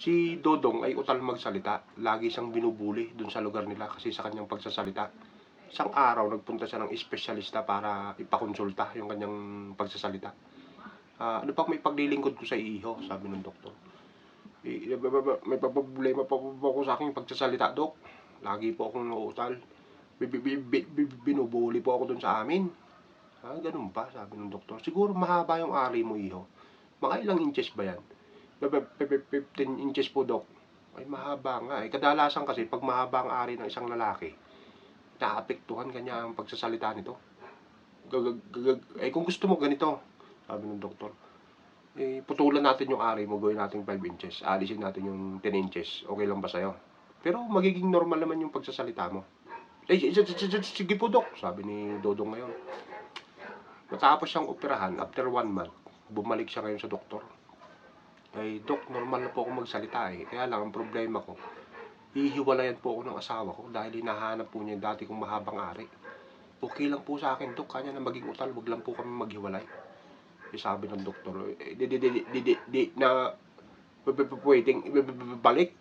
Si Dodong ay utal magsalita. Lagi siyang binubuli dun sa lugar nila kasi sa kanyang pagsasalita. Isang araw, nagpunta siya ng espesyalista para ipakonsulta yung kanyang pagsasalita. Ano pa may paglilingkod ko sa iho, sabi ng doktor. May problema pa po ako sa aking pagsasalita, Dok. Lagi po akong nauutal. Binubuli po ako dun sa amin. Ganun pa, sabi ng doktor. Siguro mahaba yung ari mo, iho. Mga ilang inches ba yan? 15 inches po, Dok. Ay, mahaba nga. Kadalasan kasi, pag mahaba ang ari ng isang lalaki, naapektuhan kanya ang pagsasalita nito. Kung gusto mo ganito, sabi ng doktor, putulan natin yung ari mo, gawin natin 5 inches. Alisin natin yung 10 inches. Okay lang ba sa'yo? Pero magiging normal naman yung pagsasalita mo. Sige po, Dok, sabi ni Dodong ngayon. Matapos siyang operahan, after 1 month, bumalik siya ngayon sa doktor. Dok, normal na po ako magsalita Kaya lang, ang problema ko, hihiwalayan po ako ng asawa ko dahil hinahanap po niya yung dati kong mahabang ari. Okay lang po sa akin, Dok, kanya na maging utal, wag lang po kami maghiwalay. Sabi ng doktor, na pwedeng balik.